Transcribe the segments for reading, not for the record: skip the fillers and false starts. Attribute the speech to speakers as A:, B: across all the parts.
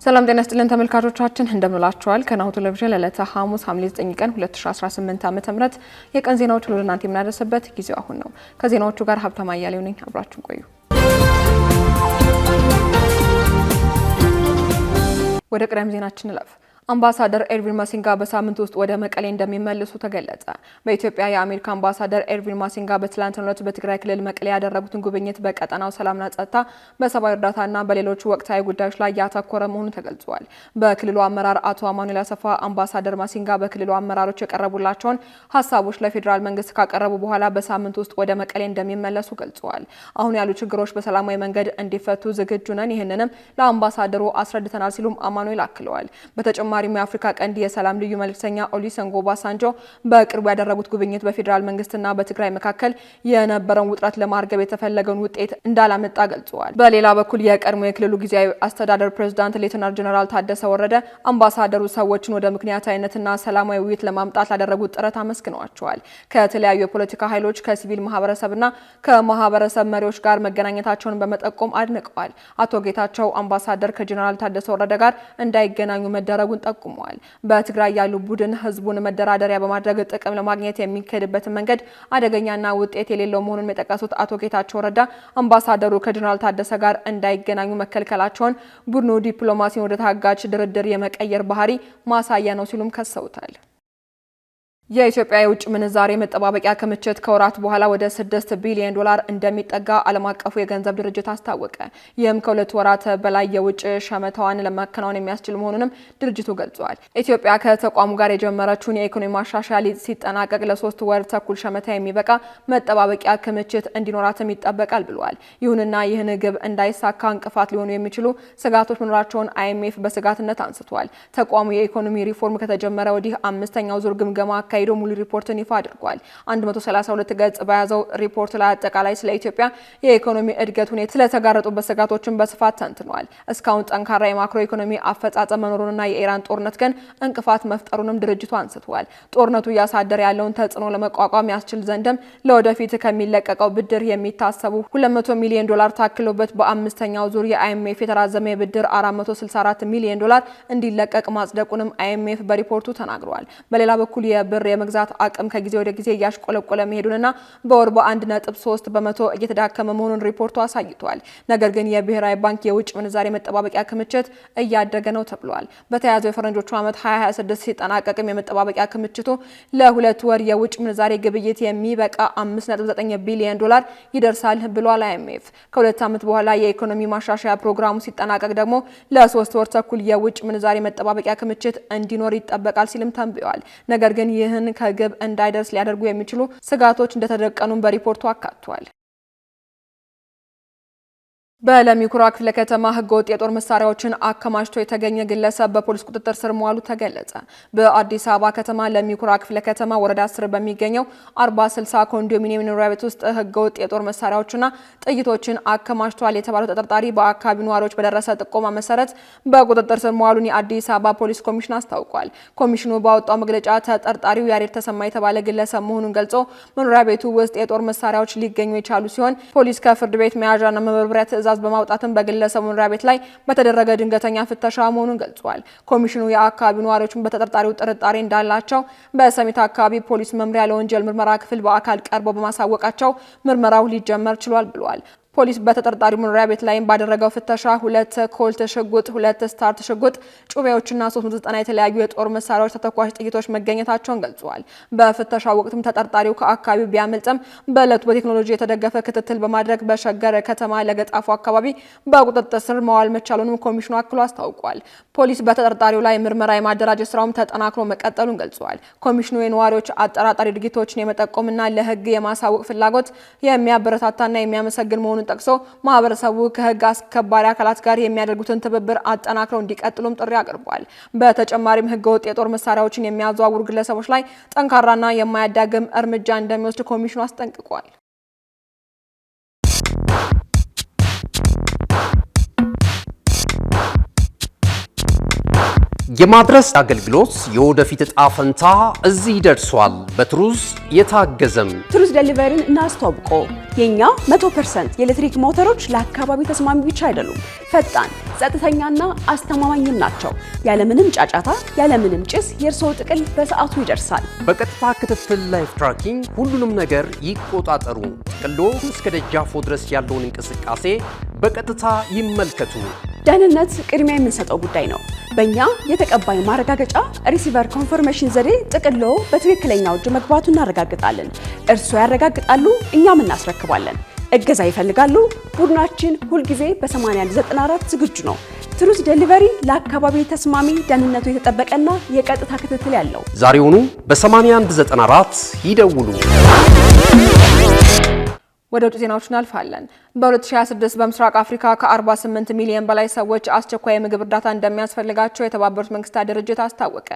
A: ሰላም ጤና ይስጥልን ተመልካቾቻችን እንደምንላችኋል። ከናሁ ቴሌቪዥን ለዕለተ ሐሙስ ሐምሌ 9 ቀን 2018 ዓ.ም የቀን ዜናዎች ወደ እናንተ የምናደርስበት ጊዜው አሁን ነው። ከዜናዎቹ ጋር ሀብታም አያሌው ነኝ። አብራችሁን ቆዩ። ወደ ቀዳሚ ዜናችን እንለፍ። አምባሳደር ኤርቪን ማሲንጋ በሳምንት ውስጥ ወደ መቀሌ እንደሚመለሱ ተገለጸ። በኢትዮጵያ የአሜሪካ አምባሳደር ኤርቪን ማሲንጋ በትላንትናው ዕለት በትግራይ ክልል መቀሌ ያደረጉትን ጉብኝት በቀጠናው ሰላምና ጸጥታ፣ በሰብአዊ እርዳታና በሌሎች ወቅታዊ ጉዳዮች ላይ ያተኮረ መሆኑ ተገልጿል። በክልሉ አመራር አቶ አማኑኤል አሰፋ አምባሳደር ማሲንጋ በክልሉ አመራሮች የቀረቡላቸውን ሀሳቦች ለፌዴራል መንግስት ካቀረቡ በኋላ በሳምንት ውስጥ ወደ መቀሌ እንደሚመለሱ ገልጸዋል። አሁን ያሉ ችግሮች በሰላማዊ መንገድ እንዲፈቱ ዝግጁ ነን፣ ይህንንም ለአምባሳደሩ አስረድተናል ሲሉም አማኑኤል አክለዋል። በተጨማሪም የአፍሪካ ቀንድ የሰላም ልዩ መልእክተኛ ኦሉሴጉን ኦባሳንጆ በቅርቡ ያደረጉት ጉብኝት በፌዴራል መንግስትና በትግራይ መካከል የነበረውን ውጥረት ለማርገብ የተፈለገውን ውጤት እንዳላመጣ ገልጸዋል። በሌላ በኩል የቀድሞ የክልሉ ጊዜያዊ አስተዳደር ፕሬዝዳንት ሌተናል ጀነራል ታደሰ ወረደ አምባሳደሩ ሰዎችን ወደ ምክንያታዊነትና ሰላማዊ ውይይት ለማምጣት ላደረጉት ጥረት አመስግነዋቸዋል። ከተለያዩ የፖለቲካ ኃይሎች ከሲቪል ማህበረሰብና ከማህበረሰብ መሪዎች ጋር መገናኘታቸውን በመጠቆም አድንቀዋል። አቶ ጌታቸው አምባሳደር ከጀነራል ታደሰ ወረደ ጋር እንዳይገናኙ መደረጉን ጠቁመዋል። በትግራይ ያሉ ቡድን ህዝቡን መደራደሪያ በማድረግ ጥቅም ለማግኘት የሚካሄድበትን መንገድ አደገኛና ውጤት የሌለው መሆኑን የጠቀሱት አቶ ጌታቸው ረዳ አምባሳደሩ ከጀነራል ታደሰ ጋር እንዳይገናኙ መከልከላቸውን ቡድኑ ዲፕሎማሲን ወደ ታጋች ድርድር የመቀየር ባህሪ ማሳያ ነው ሲሉም ከሰውታል። የኢትዮጵያ የውጭ ምንዛሬ መጠባበቂያ ክምችት ከወራት በኋላ ወደ 6 ቢሊዮን ዶላር እንደሚጠጋ ዓለም አቀፉ የገንዘብ ድርጅት አስታወቀ። ይህም ከሁለት ወራት በላይ የውጭ ሸመታዋን ለማከናወን የሚያስችል መሆኑንም ድርጅቱ ገልጿል። ኢትዮጵያ ከተቋሙ ጋር የጀመረችውን የኢኮኖሚ ማሻሻያ ሲጠናቀቅ ለ3 ወር ተኩል ሸመታ የሚበቃ መጠባበቂያ ክምችት እንዲኖራትም ይጠበቃል ብለዋል። ይሁንና ይህን ግብ እንዳይሳካ እንቅፋት ሊሆኑ የሚችሉ ስጋቶች መኖራቸውን አይኤምኤፍ በስጋትነት አንስቷል። ተቋሙ የኢኮኖሚ ሪፎርም ከተጀመረ ወዲህ 5ኛው ዙር ግምገማ ካይዶ ሙሉ ሪፖርትን ይፋ አድርጓል። 132 ገጽ በያዘው ሪፖርት ላይ አጠቃላይ ስለ ኢትዮጵያ የኢኮኖሚ እድገት ሁኔታ ስለተጋረጡበት ስጋቶችን በስፋት ተንትኗል። እስካሁን ጠንካራ የማክሮ ኢኮኖሚ አፈጻጸም መኖሩንና የኢራን ጦርነት ግን እንቅፋት መፍጠሩንም ድርጅቱ አንስቷል። ጦርነቱ እያሳደረ ያለውን ተጽዕኖ ለመቋቋም ያስችል ዘንድም ለወደፊት ከሚለቀቀው ብድር የሚታሰቡ 200 ሚሊዮን ዶላር ታክሎበት በ5ኛው ዙር የአይኤምኤፍ የተራዘመ የብድር 464 ሚሊዮን ዶላር እንዲለቀቅ ማጽደቁንም አይኤምኤፍ በሪፖርቱ ተናግሯል። በሌላ በኩል የብር የመግዛት አቅም ከጊዜ ወደ ጊዜ እያሽቆለቆለ መሄዱንና በወር በ1.3 በመቶ እየተዳከመ መሆኑን ሪፖርቱ አሳይቷል። ነገር ግን የብሔራዊ ባንክ የውጭ ምንዛሬ መጠባበቂያ ክምችት እያደገ ነው ተብሏል። በተያያዘው የፈረንጆቹ ዓመት 2026 ሲጠናቀቅም የመጠባበቂያ ክምችቱ ለ2 ወር የውጭ ምንዛሬ ግብይት የሚበቃ 5.9 ቢሊዮን ዶላር ይደርሳል ብሏል አይኤምኤፍ። ከሁለት ዓመት በኋላ የኢኮኖሚ ማሻሻያ ፕሮግራሙ ሲጠናቀቅ ደግሞ ለ3 ወር ተኩል የውጭ ምንዛሬ መጠባበቂያ ክምችት እንዲኖር ይጠበቃል ሲልም ተንብዮአል። ነገር ግን ይህን ከግብ እንዳይደርስ ሊያደርጉ የሚችሉ ስጋቶች እንደተደቀኑም በሪፖርቱ አካቷል። በለሚ ኩራ ክፍለ ከተማ ህገወጥ የጦር መሳሪያዎችን አከማችቶ የተገኘ ግለሰብ በፖሊስ ቁጥጥር ስር መዋሉ ተገለጸ። በአዲስ አበባ ከተማ ለሚ ኩራ ክፍለ ከተማ ወረዳ 10 በሚገኘው 40/60 ኮንዶሚኒየም መኖሪያ ቤት ውስጥ ህገወጥ የጦር መሳሪያዎችና ጥይቶችን አከማችቷል የተባለው ተጠርጣሪ በአካባቢው ነዋሪዎች በደረሰ ጥቆማ መሰረት በቁጥጥር ስር መዋሉን የአዲስ አበባ ፖሊስ ኮሚሽን አስታውቋል። ኮሚሽኑ ባወጣው መግለጫ ተጠርጣሪው ያሬድ ተሰማ የተባለ ግለሰብ መሆኑን ገልጾ መኖሪያ ቤቱ ውስጥ የጦር መሳሪያዎች ሊገኙ የቻሉ ሲሆን ፖሊስ ከፍርድ ቤት መያዣና መበርበሪያ ትዕዛዝ በማውጣትም በግለሰቡ መኖሪያ ቤት ላይ በተደረገ ድንገተኛ ፍተሻ መሆኑን ገልጿል። ኮሚሽኑ የአካባቢው ነዋሪዎችን በተጠርጣሪው ጥርጣሬ እንዳላቸው በሰሚት አካባቢ ፖሊስ መምሪያ ለወንጀል ምርመራ ክፍል በአካል ቀርበው በማሳወቃቸው ምርመራው ሊጀመር ችሏል ብሏል። ፖሊስ በተጠርጣሪው መኖሪያ ቤት ላይ ባደረገው ፍተሻ 2 ኮልት ሽጉጥ፣ 2 ስታርት ሽጉጥ፣ ጩቤዎችና 390 የተለያዩ የጦር መሳሪያዎች፣ ተተኳሽ ጥይቶች መገኘታቸውን ገልጿል። በፍተሻ ወቅትም ተጠርጣሪው ከአካባቢው ቢያመልጥም በዕለቱ በቴክኖሎጂ የተደገፈ ክትትል በማድረግ በሸገር ከተማ ለገጣፉ አካባቢ በቁጥጥር ስር መዋል መቻሉንም ኮሚሽኑ አክሎ አስታውቋል። ፖሊስ በተጠርጣሪው ላይ ምርመራ የማደራጀት ስራውም ተጠናክሮ መቀጠሉን ገልጿል። ኮሚሽኑ የነዋሪዎች አጠራጣሪ ድርጊቶችን የመጠቆምና ለሕግ የማሳወቅ ፍላጎት የሚያበረታታና የሚያመሰግን መሆኑን ጠቅሶ ማህበረሰቡ ከህግ አስከባሪ አካላት ጋር የሚያደርጉትን ትብብር አጠናክረው እንዲቀጥሉም ጥሪ አቅርቧል። በተጨማሪም ህገወጥ የጦር መሳሪያዎችን የሚያዘዋውሩ ግለሰቦች ላይ ጠንካራና የማያዳግም እርምጃ እንደሚወስድ ኮሚሽኑ አስጠንቅቋል።
B: የማድረስ አገልግሎት የወደፊት ዕጣ ፈንታ እዚህ ደርሷል። በትሩዝ የታገዘም
C: ትሩዝ ዴሊቨሪን እናስተዋውቆ። የኛ 100% የኤሌክትሪክ ሞተሮች ለአካባቢ ተስማሚ ብቻ አይደሉም፣ ፈጣን፣ ጸጥተኛና አስተማማኝም ናቸው። ያለምንም ጫጫታ፣ ያለምንም ጭስ የእርስዎ ጥቅል በሰዓቱ ይደርሳል።
B: በቀጥታ ክትትል ላይፍ ትራኪንግ ሁሉንም ነገር ይቆጣጠሩ። ጥቅሎ እስከ ደጃፎ ድረስ ያለውን እንቅስቃሴ በቀጥታ ይመልከቱ።
C: ደህንነት ቅድሚያ የምንሰጠው ጉዳይ ነው። በእኛ የተቀባይ ማረጋገጫ ሪሲቨር ኮንፈርሜሽን ዘዴ ጥቅሎ በትክክለኛው እጅ መግባቱ እናረጋግጣለን። እርስዎ ያረጋግጣሉ፣ እኛም እናስረክባለን። እገዛ ይፈልጋሉ? ቡድናችን ሁልጊዜ በ8194 ዝግጁ ነው። ትሩዝ ዴሊቨሪ ለአካባቢ ተስማሚ፣ ደህንነቱ የተጠበቀና የቀጥታ ክትትል ያለው።
B: ዛሬውኑ በ8194 ይደውሉ።
A: ወደ ውጭ ዜናዎች እናልፋለን። በ2026 በምስራቅ አፍሪካ ከ48 ሚሊዮን በላይ ሰዎች አስቸኳይ የምግብ እርዳታ እንደሚያስፈልጋቸው የተባበሩት መንግስታት ድርጅት አስታወቀ።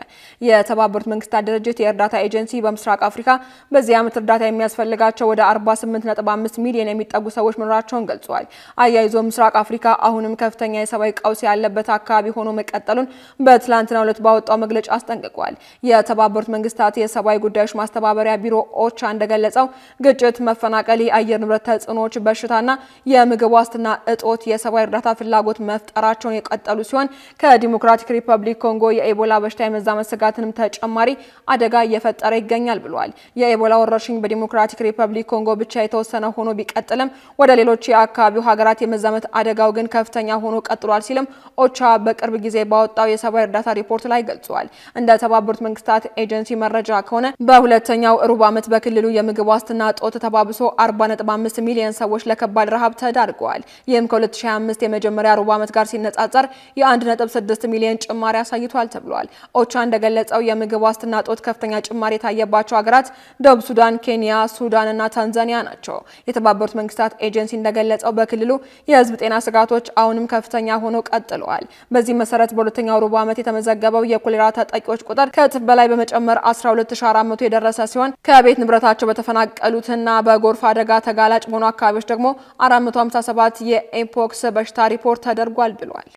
A: የተባበሩት መንግስታት ድርጅት የእርዳታ ኤጀንሲ በምስራቅ አፍሪካ በዚህ ዓመት እርዳታ የሚያስፈልጋቸው ወደ 48.5 ሚሊዮን የሚጠጉ ሰዎች መኖራቸውን ገልጿል። አያይዞ ምስራቅ አፍሪካ አሁንም ከፍተኛ የሰብአዊ ቀውስ ያለበት አካባቢ ሆኖ መቀጠሉን በትላንትናው ዕለት ባወጣው መግለጫ አስጠንቅቋል። የተባበሩት መንግስታት የሰብአዊ ጉዳዮች ማስተባበሪያ ቢሮ ኦቻ እንደገለጸው ግጭት፣ መፈናቀል፣ የአየር ንብረት ተጽዕኖዎች፣ በሽታና የምግብ ዋስትና እጦት የሰብአዊ እርዳታ ፍላጎት መፍጠራቸውን የቀጠሉ ሲሆን ከዲሞክራቲክ ሪፐብሊክ ኮንጎ የኢቦላ በሽታ የመዛመት ስጋትንም ተጨማሪ አደጋ እየፈጠረ ይገኛል ብለዋል። የኢቦላ ወረርሽኝ በዲሞክራቲክ ሪፐብሊክ ኮንጎ ብቻ የተወሰነ ሆኖ ቢቀጥልም ወደ ሌሎች የአካባቢው ሀገራት የመዛመት አደጋው ግን ከፍተኛ ሆኖ ቀጥሏል ሲልም ኦቻ በቅርብ ጊዜ ባወጣው የሰብአዊ እርዳታ ሪፖርት ላይ ገልጿል። እንደ ተባበሩት መንግስታት ኤጀንሲ መረጃ ከሆነ በሁለተኛው ሩብ ዓመት በክልሉ የምግብ ዋስትና እጦት ተባብሶ 40.5 ሚሊዮን ሰዎች ለከባድ ረሃብ ተዳርገዋል። ይህም ከ2025 የመጀመሪያ ሩብ ዓመት ጋር ሲነጻጸር የ1.6 ሚሊዮን ጭማሪ አሳይቷል ተብሏል። ኦቻ እንደገለጸው የምግብ ዋስትና እጦት ከፍተኛ ጭማሪ የታየባቸው ሀገራት ደቡብ ሱዳን፣ ኬንያ፣ ሱዳን እና ታንዛኒያ ናቸው። የተባበሩት መንግስታት ኤጀንሲ እንደገለጸው በክልሉ የህዝብ ጤና ስጋቶች አሁንም ከፍተኛ ሆነው ቀጥለዋል። በዚህ መሰረት በሁለተኛው ሩብ ዓመት የተመዘገበው የኮሌራ ተጠቂዎች ቁጥር ከእጥፍ በላይ በመጨመር 12400 የደረሰ ሲሆን ከቤት ንብረታቸው በተፈናቀሉትና በጎርፍ አደጋ ተጋላጭ በሆኑ አካባቢዎች ደግሞ 457 የኤምፖክስ በሽታ ሪፖርት ተደርጓል ብሏል።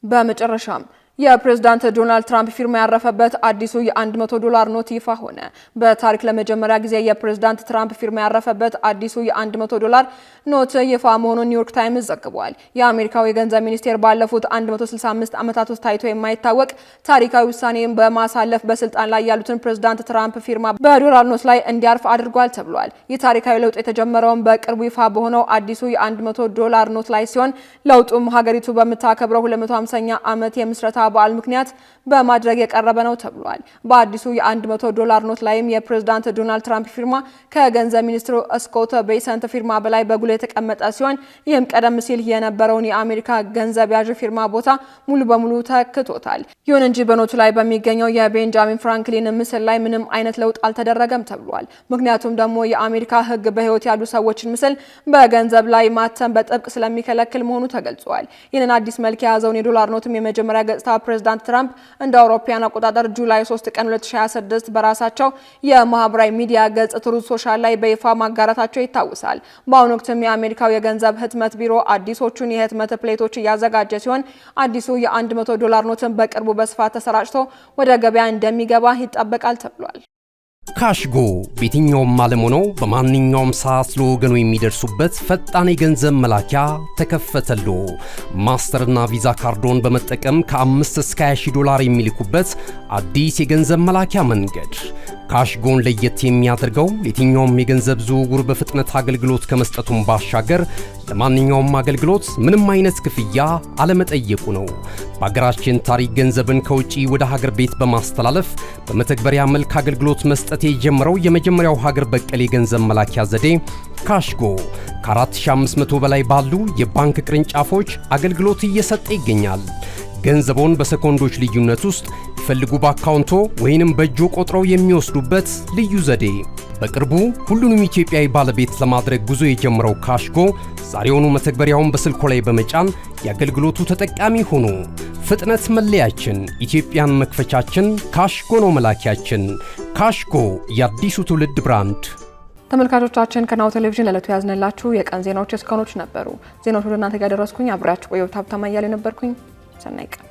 A: በመጨረሻም የፕሬዝዳንት ዶናልድ ትራምፕ ፊርማ ያረፈበት አዲሱ የ$100 ኖት ይፋ ሆነ። በታሪክ ለመጀመሪያ ጊዜ የፕሬዝዳንት ትራምፕ ፊርማ ያረፈበት አዲሱ የ$100 ኖት ይፋ መሆኑን ኒውዮርክ ታይምስ ዘግቧል። የአሜሪካው የገንዘብ ሚኒስቴር ባለፉት 165 ዓመታት ውስጥ ታይቶ የማይታወቅ ታሪካዊ ውሳኔን በማሳለፍ በስልጣን ላይ ያሉትን ፕሬዝዳንት ትራምፕ ፊርማ በዶላር ኖት ላይ እንዲያርፍ አድርጓል ተብሏል። ይህ ታሪካዊ ለውጥ የተጀመረውን በቅርቡ ይፋ በሆነው አዲሱ የ$100 ኖት ላይ ሲሆን ለውጡም ሀገሪቱ በምታከብረው 250ኛ ዓመት የምስረታ በዓል ምክንያት በማድረግ የቀረበ ነው ተብሏል። በአዲሱ የ$100 ኖት ላይም የፕሬዝዳንት ዶናልድ ትራምፕ ፊርማ ከገንዘብ ሚኒስትሩ ስኮት ቤሰንት ፊርማ በላይ በጉልህ የተቀመጠ ሲሆን ይህም ቀደም ሲል የነበረውን የአሜሪካ ገንዘብ ያዥ ፊርማ ቦታ ሙሉ በሙሉ ተክቶታል። ይሁን እንጂ በኖቱ ላይ በሚገኘው የቤንጃሚን ፍራንክሊን ምስል ላይ ምንም አይነት ለውጥ አልተደረገም ተብሏል። ምክንያቱም ደግሞ የአሜሪካ ሕግ በህይወት ያሉ ሰዎችን ምስል በገንዘብ ላይ ማተም በጥብቅ ስለሚከለክል መሆኑ ተገልጿል። ይህንን አዲስ መልክ የያዘውን የዶላር ኖትም የመጀመሪያ ገጽታ ፕሬዝዳንት ትራምፕ እንደ አውሮፓውያን አቆጣጠር ጁላይ 3 ቀን 2026 በራሳቸው የማህበራዊ ሚዲያ ገጽ ትሩዝ ሶሻል ላይ በይፋ ማጋራታቸው ይታወሳል። በአሁኑ ወቅትም የአሜሪካው የገንዘብ ህትመት ቢሮ አዲሶቹን የህትመት ፕሌቶች እያዘጋጀ ሲሆን አዲሱ የ$100 ኖትን በቅርቡ በስፋት ተሰራጭቶ ወደ ገበያ እንደሚገባ ይጠበቃል ተብሏል።
B: ካሽጎ በየትኛውም ዓለም ሆነው በማንኛውም ሰዓት ለወገኑ የሚደርሱበት ፈጣን የገንዘብ መላኪያ ተከፈተሎ። ማስተርና ቪዛ ካርዶን በመጠቀም ከ5 እስከ $20,000 የሚልኩበት አዲስ የገንዘብ መላኪያ መንገድ። ካሽጎን ለየት የሚያደርገው የትኛውም የገንዘብ ዝውውር በፍጥነት አገልግሎት ከመስጠቱም ባሻገር ለማንኛውም አገልግሎት ምንም አይነት ክፍያ አለመጠየቁ ነው። በሀገራችን ታሪክ ገንዘብን ከውጪ ወደ ሀገር ቤት በማስተላለፍ በመተግበሪያ መልክ አገልግሎት መስጠት የጀመረው የመጀመሪያው ሀገር በቀል የገንዘብ መላኪያ ዘዴ ካሽጎ ከ4500 በላይ ባሉ የባንክ ቅርንጫፎች አገልግሎት እየሰጠ ይገኛል። ገንዘቦን በሰኮንዶች ልዩነት ውስጥ ይፈልጉ በአካውንቶ ወይንም በእጆ ቆጥረው የሚወስዱበት ልዩ ዘዴ። በቅርቡ ሁሉንም ኢትዮጵያዊ ባለቤት ለማድረግ ጉዞ የጀመረው ካሽጎ ዛሬውኑ መተግበሪያውን በስልኮ ላይ በመጫን የአገልግሎቱ ተጠቃሚ ሆኑ። ፍጥነት መለያችን፣ ኢትዮጵያን መክፈቻችን፣ ካሽጎ ነው መላኪያችን። ካሽጎ የአዲሱ ትውልድ ብራንድ።
A: ተመልካቾቻችን ከናሁ ቴሌቪዥን ለዕለቱ ያዝነላችሁ የቀን ዜናዎች እስካሁኖች ነበሩ። ዜናዎቹ ወደ እናንተ ጋር ደረስኩኝ። አብሬያችሁ ቆየሁት። ሀብታማ እያሌው ነበርኩኝ። ሰናይ ቀን።